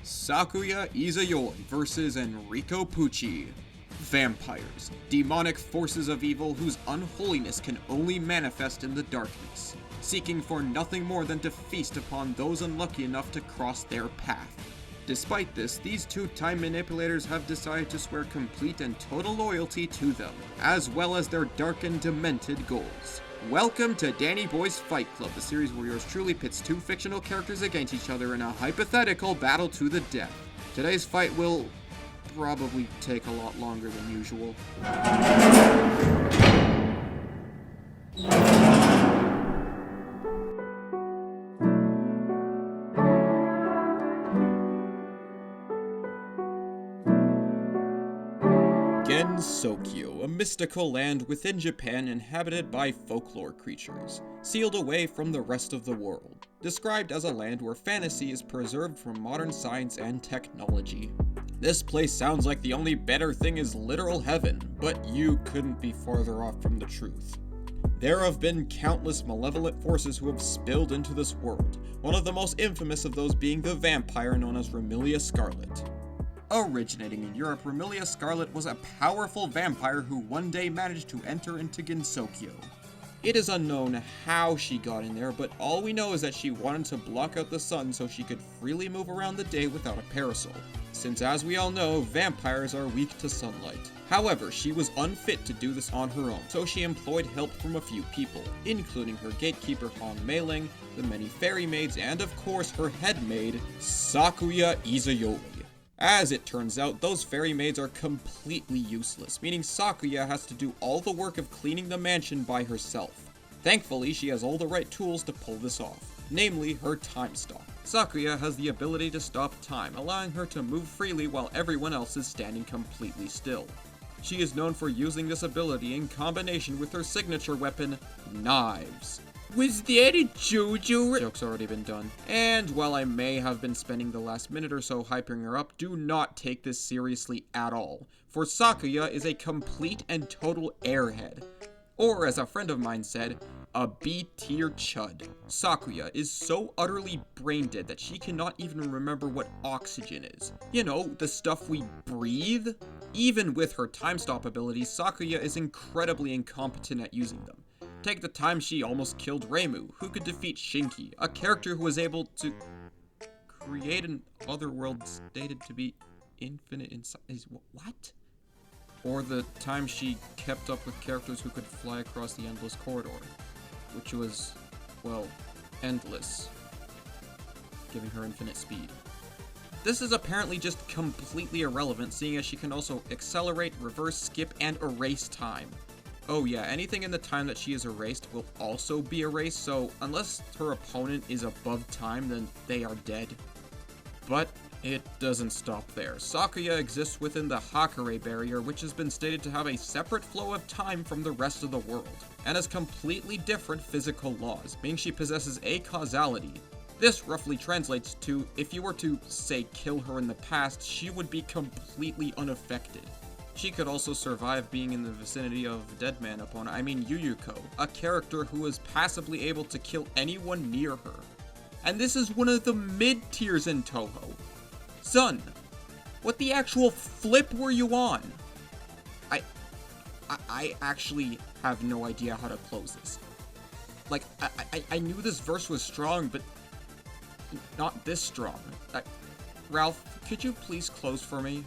Sakuya Izayoi versus Enrico Pucci. Vampires, demonic forces of evil whose unholiness can only manifest in the darkness, seeking for nothing more than to feast upon those unlucky enough to cross their path. Despite this, these two time manipulators have decided to swear complete and total loyalty to them, as well as their dark and demented goals. Welcome to Danny Boy's Fight Club, the series where yours truly pits two fictional characters against each other in a hypothetical battle to the death. Today's fight will probably take a lot longer than usual. Gensokyo, a mystical land within Japan inhabited by folklore creatures, sealed away from the rest of the world, described as a land where fantasy is preserved from modern science and technology. This place sounds like the only better thing is literal heaven, but you couldn't be farther off from the truth. There have been countless malevolent forces who have spilled into this world, one of the most infamous of those being the vampire known as Remilia Scarlet. Originating in Europe, Remilia Scarlet was a powerful vampire who one day managed to enter into Gensokyo. It is unknown how she got in there, but all we know is that she wanted to block out the sun so she could freely move around the day without a parasol, since as we all know, vampires are weak to sunlight. However, she was unfit to do this on her own, so she employed help from a few people, including her gatekeeper Hong Meiling, the many fairy maids, and of course her head maid, Sakuya Izayoi. As it turns out, those fairy maids are completely useless, meaning Sakuya has to do all the work of cleaning the mansion by herself. Thankfully, she has all the right tools to pull this off, namely her time stop. Sakuya has the ability to stop time, allowing her to move freely while everyone else is standing completely still. She is known for using this ability in combination with her signature weapon, knives. Was that a Jojo? Joke's already been done. And while I may have been spending the last minute or so hyping her up, do not take this seriously at all, for Sakuya is a complete and total airhead. Or, as a friend of mine said, a B-tier chud. Sakuya is so utterly brain-dead that she cannot even remember what oxygen is. You know, the stuff we breathe? Even with her time stop abilities, Sakuya is incredibly incompetent at using them. Take the time she almost killed Reimu, who could defeat Shinki, a character who was able to create an otherworld stated to be infinite in size. What? Or the time she kept up with characters who could fly across the endless corridor, which was, well, endless, giving her infinite speed. This is apparently just completely irrelevant, seeing as she can also accelerate, reverse, skip, and erase time. Oh yeah, anything in the time that she is erased will also be erased, so unless her opponent is above time, then they are dead. But it doesn't stop there. Sakuya exists within the Hakare barrier, which has been stated to have a separate flow of time from the rest of the world, and has completely different physical laws, meaning she possesses acausality. This roughly translates to, if you were to, say, kill her in the past, she would be completely unaffected. She could also survive being in the vicinity of Deadman opponent, Yuyuko, a character who is passively able to kill anyone near her. And this is one of the mid-tiers in Touhou. Son, what the actual flip were you on? I actually have no idea how to close this. Like, I knew this verse was strong, but not this strong. Ralph, could you please close for me?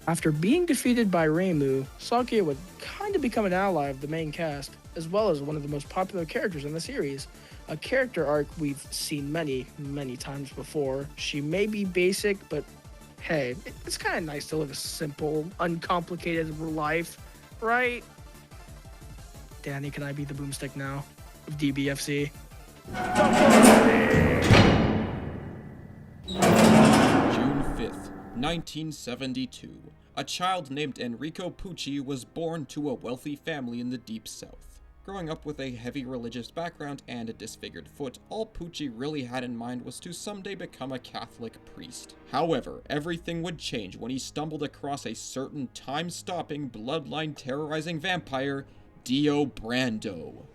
After being defeated by Reimu, Sakuya would kind of become an ally of the main cast, as well as one of the most popular characters in the series. A character arc we've seen many, many times before. She may be basic, but hey, it's kind of nice to live a simple, uncomplicated life, right? Danny, can I be the boomstick now? Of DBFC? June 5th, 1972. A child named Enrico Pucci was born to a wealthy family in the Deep South. Growing up with a heavy religious background and a disfigured foot, all Pucci really had in mind was to someday become a Catholic priest. However, everything would change when he stumbled across a certain time-stopping, bloodline-terrorizing vampire, Dio Brando.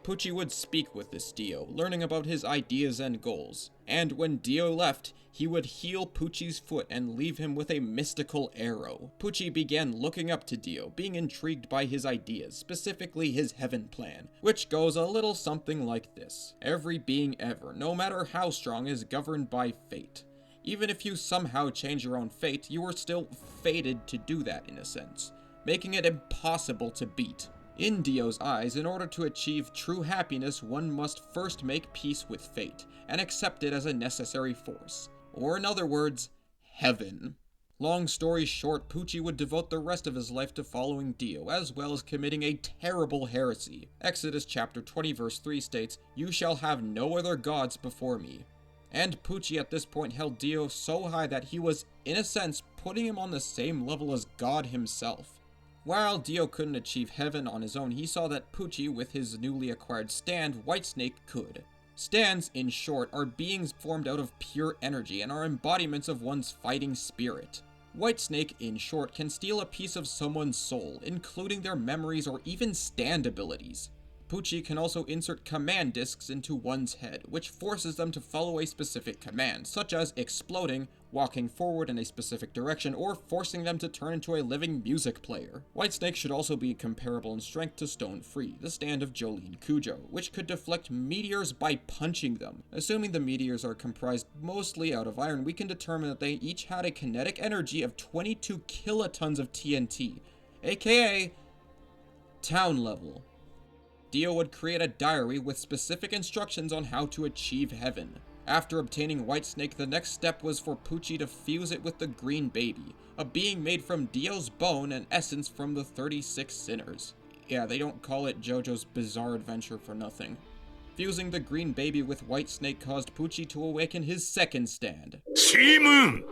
Pucci would speak with this Dio, learning about his ideas and goals. And when Dio left, he would heal Pucci's foot and leave him with a mystical arrow. Pucci began looking up to Dio, being intrigued by his ideas, specifically his heaven plan, which goes a little something like this. Every being ever, no matter how strong, is governed by fate. Even if you somehow change your own fate, you are still fated to do that in a sense, making it impossible to beat. In Dio's eyes, in order to achieve true happiness, one must first make peace with fate, and accept it as a necessary force. Or in other words, heaven. Long story short, Pucci would devote the rest of his life to following Dio, as well as committing a terrible heresy. Exodus chapter 20 verse 3 states, "You shall have no other gods before me." And Pucci at this point held Dio so high that he was, in a sense, putting him on the same level as God himself. While Dio couldn't achieve heaven on his own, he saw that Pucci, with his newly acquired stand, Whitesnake, could. Stands, in short, are beings formed out of pure energy and are embodiments of one's fighting spirit. Whitesnake, in short, can steal a piece of someone's soul, including their memories or even stand abilities. Pucci can also insert command discs into one's head, which forces them to follow a specific command, such as exploding, walking forward in a specific direction, or forcing them to turn into a living music player. Whitesnake should also be comparable in strength to Stone Free, the stand of Jolene Cujo, which could deflect meteors by punching them. Assuming the meteors are comprised mostly out of iron, we can determine that they each had a kinetic energy of 22 kilotons of TNT, aka town level. Dio would create a diary with specific instructions on how to achieve heaven. After obtaining Whitesnake, the next step was for Pucci to fuse it with the Green Baby, a being made from Dio's bone and essence from the 36 Sinners. Yeah, they don't call it Jojo's Bizarre Adventure for nothing. Fusing the Green Baby with Whitesnake caused Pucci to awaken his second stand. Sea-Moon!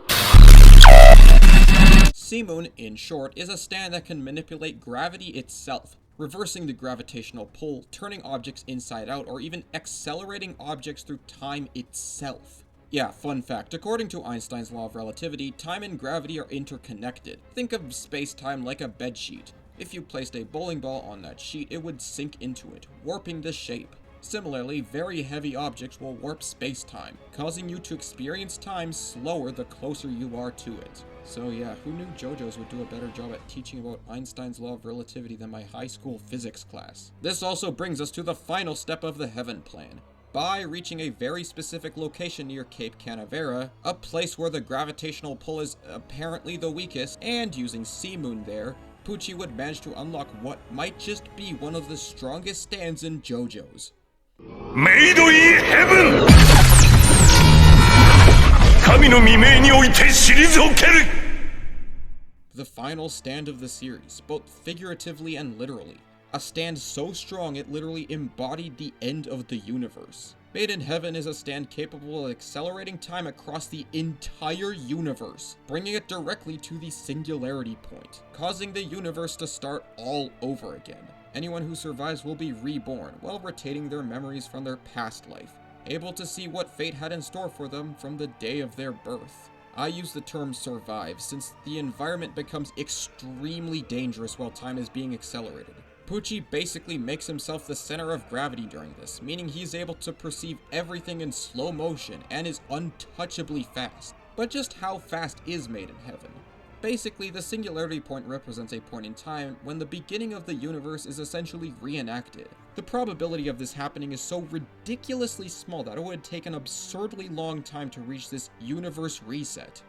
Sea-Moon, in short, is a stand that can manipulate gravity itself, reversing the gravitational pull, turning objects inside out, or even accelerating objects through time itself. Yeah, fun fact, according to Einstein's law of relativity, time and gravity are interconnected. Think of space-time like a bedsheet. If you placed a bowling ball on that sheet, it would sink into it, warping the shape. Similarly, very heavy objects will warp space-time, causing you to experience time slower the closer you are to it. So yeah, who knew JoJo's would do a better job at teaching about Einstein's law of relativity than my high school physics class? This also brings us to the final step of the Heaven Plan. By reaching a very specific location near Cape Canaveral, a place where the gravitational pull is apparently the weakest, and using Sea-Moon there, Pucci would manage to unlock what might just be one of the strongest stands in JoJo's. Made in heaven! 神の未明において退ける! The final stand of the series, both figuratively and literally. A stand so strong it literally embodied the end of the universe. Made in Heaven is a stand capable of accelerating time across the entire universe, bringing it directly to the singularity point, causing the universe to start all over again. Anyone who survives will be reborn, while retaining their memories from their past life, able to see what fate had in store for them from the day of their birth. I use the term survive, since the environment becomes extremely dangerous while time is being accelerated. Pucci basically makes himself the center of gravity during this, meaning he's able to perceive everything in slow motion and is untouchably fast. But just how fast is Made in Heaven? Basically, the singularity point represents a point in time when the beginning of the universe is essentially reenacted. The probability of this happening is so ridiculously small that it would take an absurdly long time to reach this universe reset.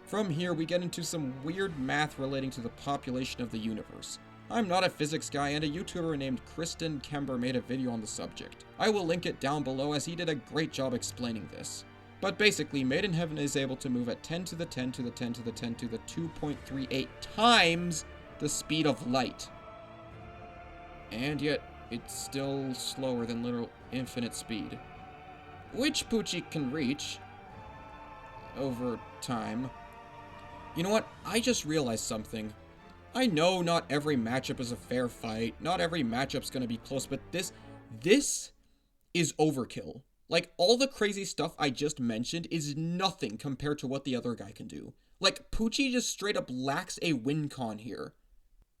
From here, we get into some weird math relating to the population of the universe. I'm not a physics guy, and a YouTuber named Kristen Kember made a video on the subject. I will link it down below as he did a great job explaining this. But basically, Made in Heaven is able to move at 10 to the 10 to the 10 to the 10 to the 2.38 times the speed of light. And yet, it's still slower than literal infinite speed, which Pucci can reach over time. You know what? I just realized something. I know not every matchup is a fair fight, not every matchup's gonna be close, but this is overkill. Like, all the crazy stuff I just mentioned is nothing compared to what the other guy can do. Like, Pucci just straight up lacks a win con here.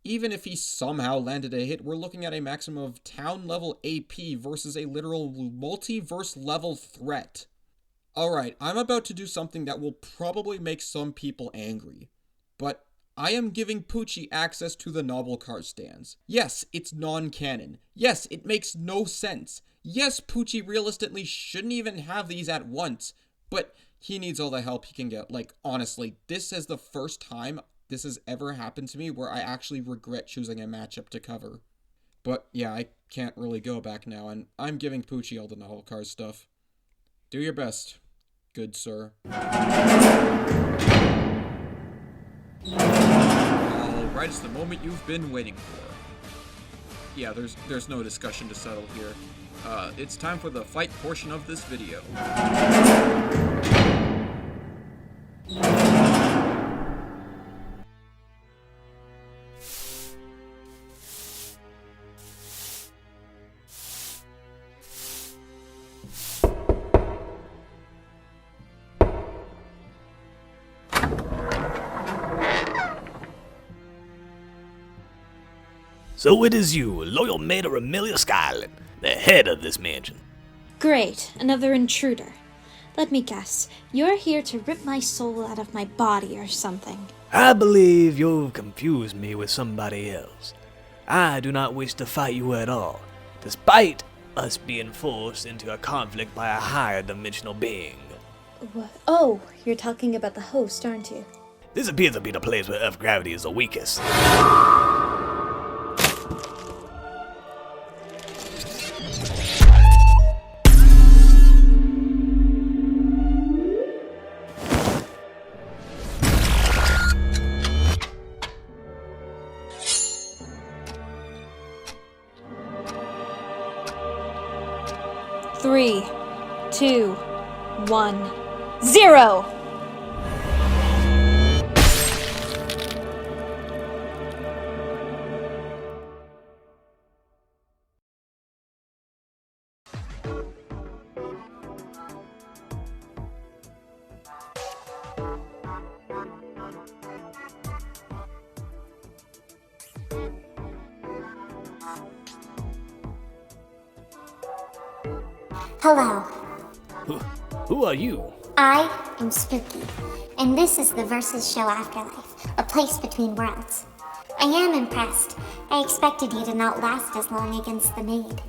Even if he somehow landed a hit, we're looking at a maximum of town-level AP versus a literal multiverse-level threat. Alright, I'm about to do something that will probably make some people angry, but I am giving Pucci access to the novel car stands. Yes, it's non-canon. Yes, it makes no sense. Yes, Pucci realistically shouldn't even have these at once, but he needs all the help he can get. Like, honestly, this is the first time this has ever happened to me where I actually regret choosing a matchup to cover. But yeah, I can't really go back now, and I'm giving Pucci all the novel car stuff. Do your best, good sir. Alright, it's the moment you've been waiting for. Yeah, there's no discussion to settle here. It's time for the fight portion of this video. So it is you, loyal maid of Amelia Skyland, the head of this mansion. Great, another intruder. Let me guess, you're here to rip my soul out of my body or something. I believe you've confused me with somebody else. I do not wish to fight you at all, despite us being forced into a conflict by a higher dimensional being. What? Oh, you're talking about the host, aren't you? This appears to be the place where Earth gravity is the weakest. Three, 2, 1, 0! Hello, Who are you? I am Spooky, and this is the Versus Show Afterlife, a place between worlds. I am impressed. I expected you to not last as long against the maid.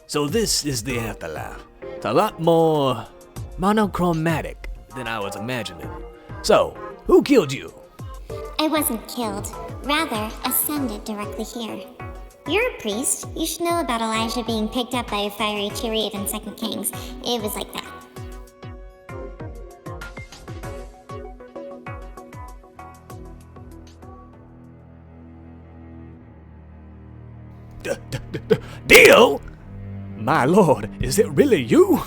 So this is the afterlife. It's a lot more monochromatic than I was imagining. So, who killed you? I wasn't killed, rather ascended directly here. You're a priest. You should know about Elijah being picked up by a fiery chariot in 2 Kings. It was like that. Dio? My lord, is it really you?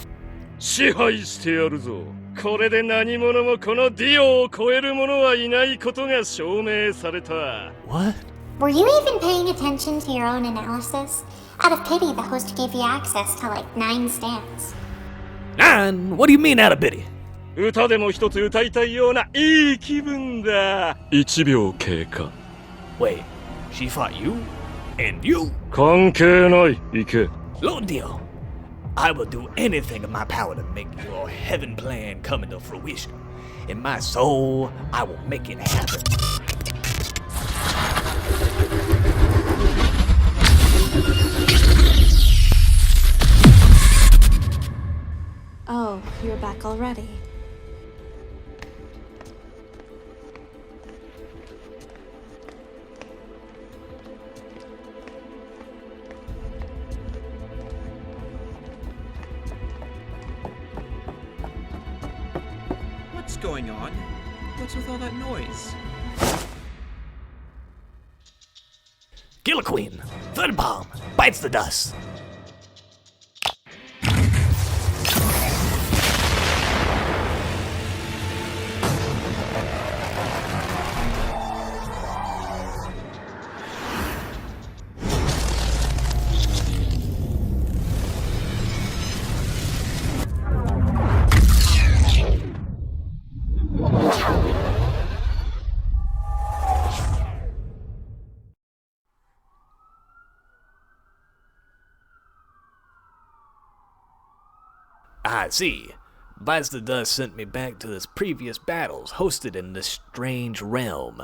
支配してやるぞ。これで何者もこのディオを超える者はいないことが証明された。What? Were you even paying attention to your own analysis? Out of pity, the host gave you access to like 9 stands. 9? What do you mean out of pity? 歌でも一つ歌いたいようないい気分だ。1秒経過。Wait, she fought you? And you? 関係ない。行け。 Lord Dio, I will do anything in my power to make your heaven plan come into fruition. In my soul, I will make it happen. Oh, you're back already. What's going on? What's with all that noise? Killer Queen, third palm, bites the dust. I see. Vice thus sent me back to his previous battles hosted in this strange realm.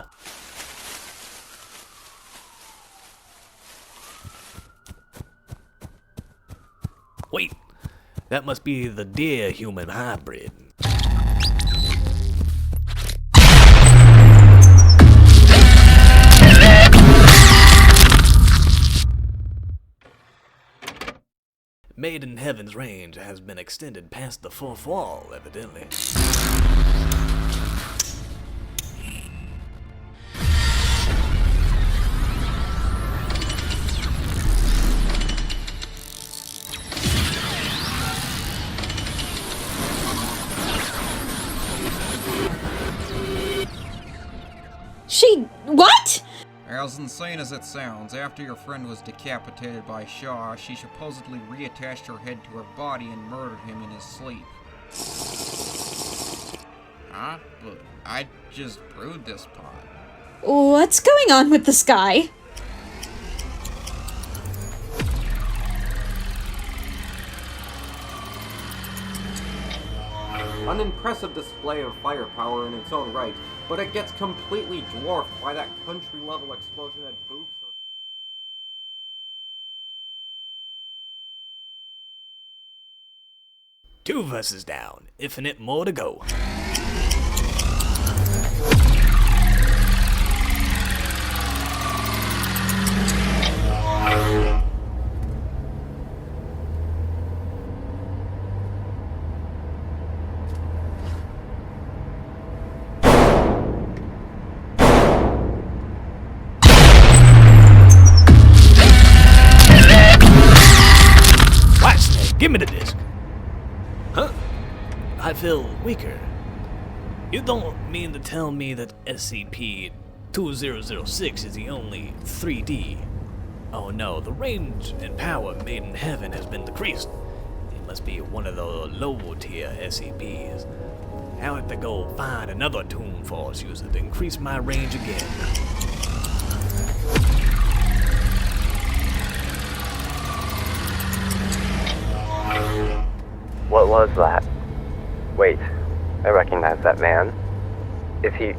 Wait, that must be the deer-human hybrid. Made in Heaven's range has been extended past the fourth wall, evidently. What? As insane as it sounds, after your friend was decapitated by Shaw, she supposedly reattached her head to her body and murdered him in his sleep. Huh? But I just brewed this pot. What's going on with this guy? An impressive display of firepower in its own right, but it gets completely dwarfed by that country-level explosion at Boots. Two verses down, infinite more to go. Give me the disc. Huh? I feel weaker. You don't mean to tell me that SCP-2006 is the only 3D? Oh no, the range and power made in heaven has been decreased. It must be one of the low-tier SCPs. I'll have to go find another Toon Force user to increase my range again. What was that? Wait, I recognize that man. Is he...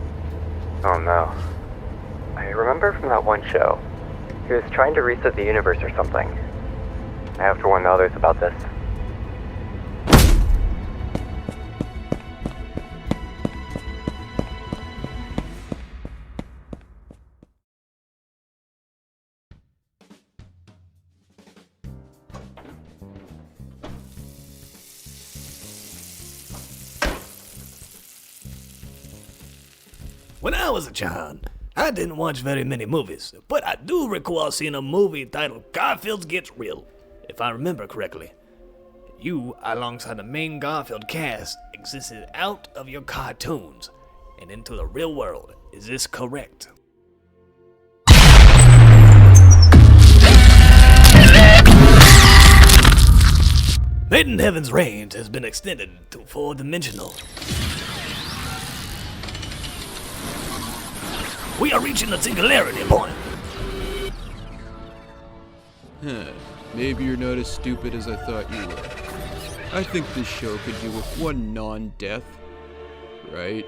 Oh no. I remember from that one show. He was trying to reset the universe or something. I have to warn the others about this. When I was a child, I didn't watch very many movies, but I do recall seeing a movie titled Garfield Gets Real, if I remember correctly. You, alongside the main Garfield cast, existed out of your cartoons and into the real world. Is this correct? Made in Heaven's range has been extended to 4-dimensional. We are reaching the singularity point. Maybe you're not as stupid as I thought you were. I think this show could do with one non-death, right?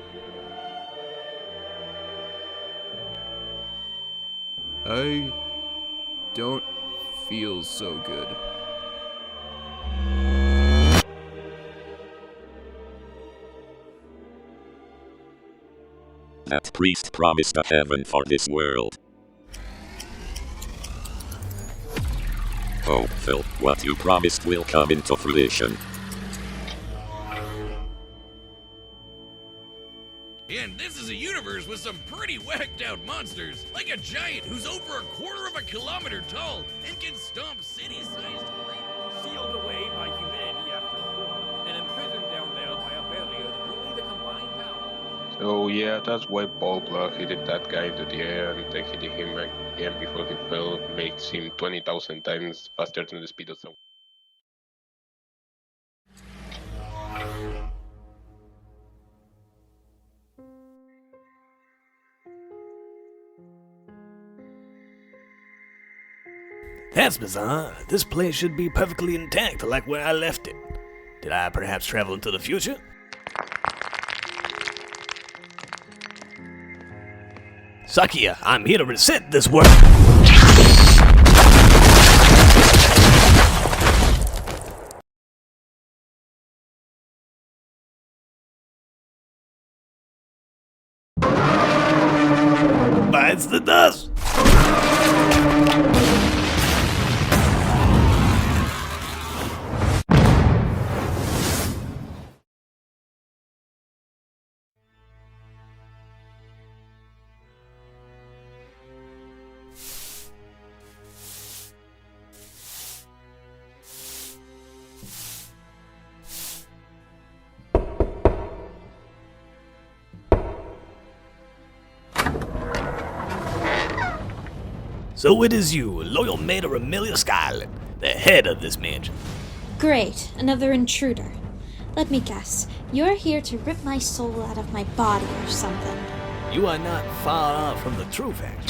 I don't feel so good. That priest promised a heaven for this world. Oh, Phil, what you promised will come into fruition. And this is a universe with some pretty whacked out monsters, like a giant who's over 1/4 kilometer tall and can stomp city-sized craters. Sealed away by humanity after the war, and imprisoned down there by a barrier that only the combined power. So yeah, that's why Bobla hit that guy into the air and then hitting him again before he fell makes him 20,000 times faster than the speed of sound. That's bizarre. This place should be perfectly intact like where I left it. Did I perhaps travel into the future? Sakuya, I'm here to reset this world. Bites the dust. So it is you, loyal maid of Amelia Skyland, the head of this mansion. Great, another intruder. Let me guess, you're here to rip my soul out of my body or something. You are not far off from the true fact.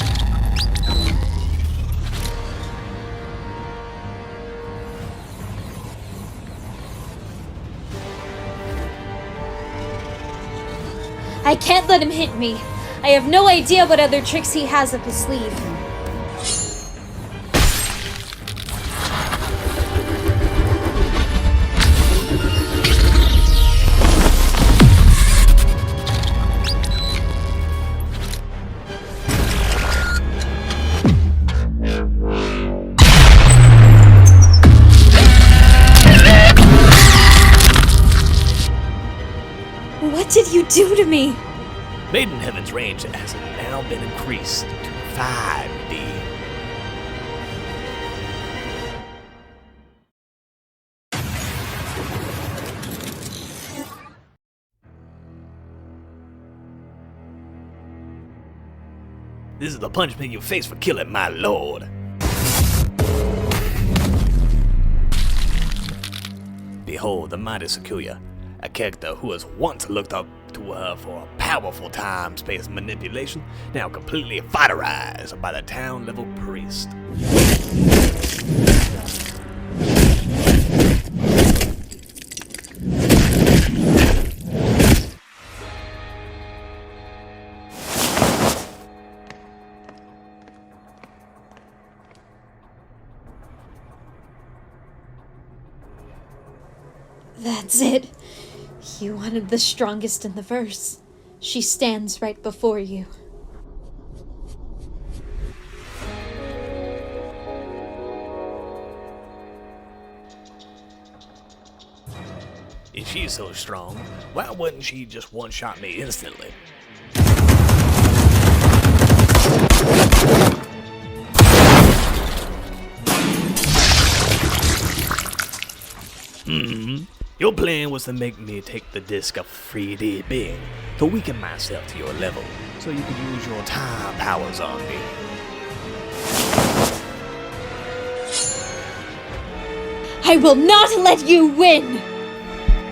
I can't let him hit me. I have no idea what other tricks he has up his sleeve. What did you do to me? Maiden Heaven's range has now been increased to 5D. This is the punishment you face for killing my lord. Behold the mighty Sakuya, a character who has once looked up to her for powerful time-space manipulation, now completely fighterized by the town-level priest. That's it. You wanted the strongest in the verse. She stands right before you. If she's so strong, why wouldn't she just one-shot me instantly? Your plan was to make me take the disc of 3D being to weaken myself to your level, so you could use your time powers on me. I will not let you win!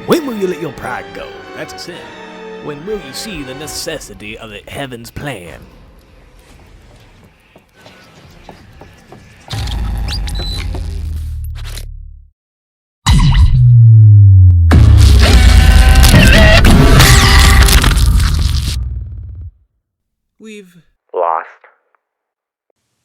When will you let your pride go? That's a sin. When will you see the necessity of the Heaven's plan? We've lost.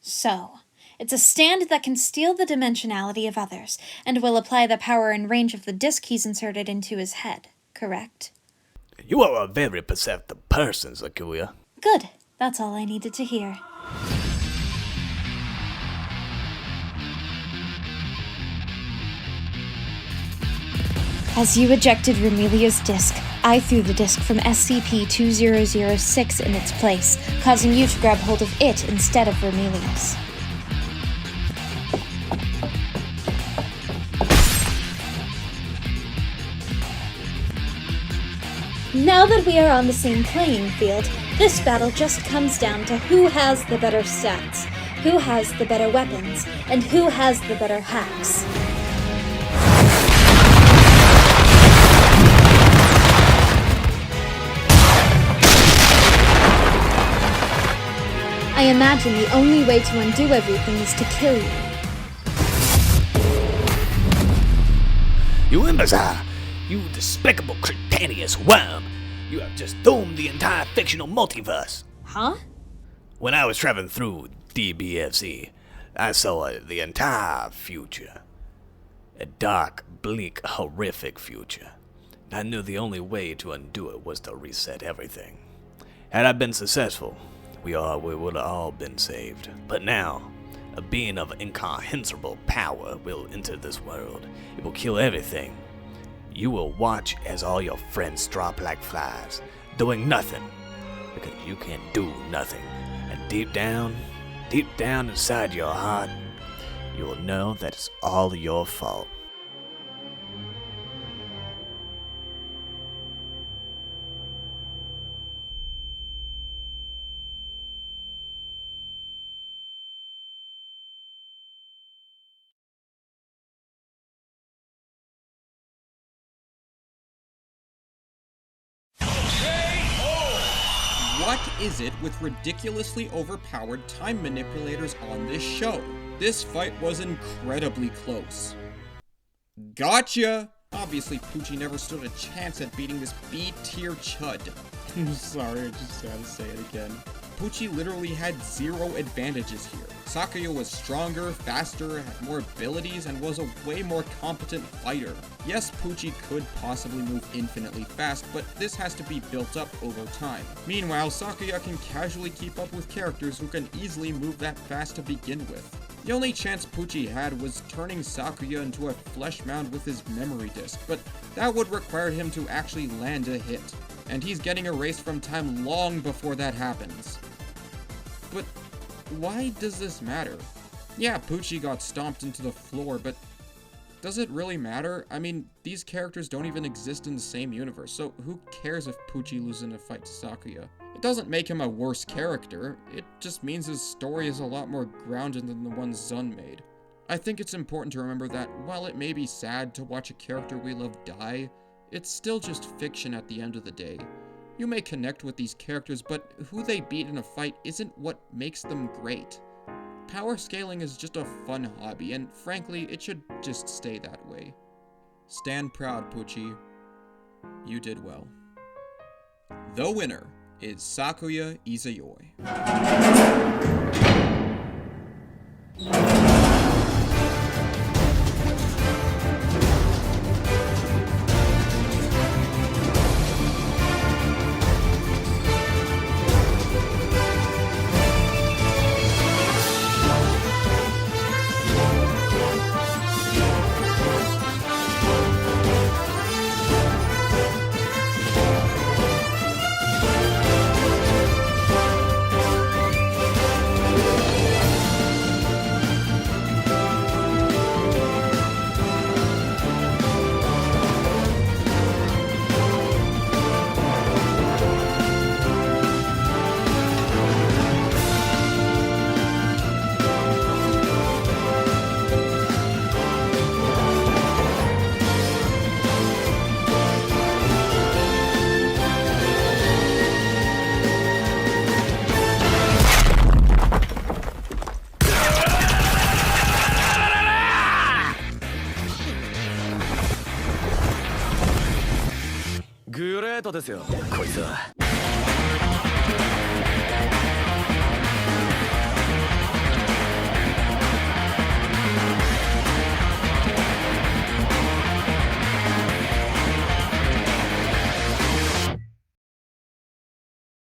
So, it's a stand that can steal the dimensionality of others, and will apply the power and range of the disc he's inserted into his head, correct? You are a very perceptive person, Sakuya. Good. That's all I needed to hear. As you ejected Remelia's disc, I threw the disc from SCP-2006 in its place, causing you to grab hold of it instead of Remelia's. Now that we are on the same playing field, this battle just comes down to who has the better stats, who has the better weapons, and who has the better hacks. I imagine the only way to undo everything is to kill you. You imbecile! You despicable, cretaneous worm! You have just doomed the entire fictional multiverse! Huh? When I was traveling through DBFC, I saw the entire future. A dark, bleak, horrific future. I knew the only way to undo it was to reset everything. Had I been successful, we would have all been saved. But now, a being of incomprehensible power will enter this world. It will kill everything. You will watch as all your friends drop like flies, doing nothing, because you can do nothing. And deep down inside your heart, you will know that it's all your fault. What is it with ridiculously overpowered time manipulators on this show? This fight was incredibly close. Gotcha! Obviously, Pucci never stood a chance at beating this B-tier chud. I'm sorry, I just had to say it again. Pucci literally had zero advantages here. Sakuya was stronger, faster, had more abilities, and was a way more competent fighter. Yes, Pucci could possibly move infinitely fast, but this has to be built up over time. Meanwhile, Sakuya can casually keep up with characters who can easily move that fast to begin with. The only chance Pucci had was turning Sakuya into a flesh mound with his memory disk, but that would require him to actually land a hit. And he's getting erased from time long before that happens. But why does this matter? Yeah, Pucci got stomped into the floor, but does it really matter? I mean, these characters don't even exist in the same universe, so who cares if Pucci loses in a fight to Sakuya? It doesn't make him a worse character, it just means his story is a lot more grounded than the one Zun made. I think it's important to remember that while it may be sad to watch a character we love die, it's still just fiction at the end of the day. You may connect with these characters, but who they beat in a fight isn't what makes them great. Power scaling is just a fun hobby, and frankly, it should just stay that way. Stand proud, Pucci. You did well. The winner is Sakuya Izayoi.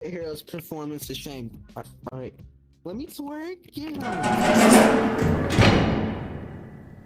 Hero's performance is shame. Alright. Let me twerk. Yeah.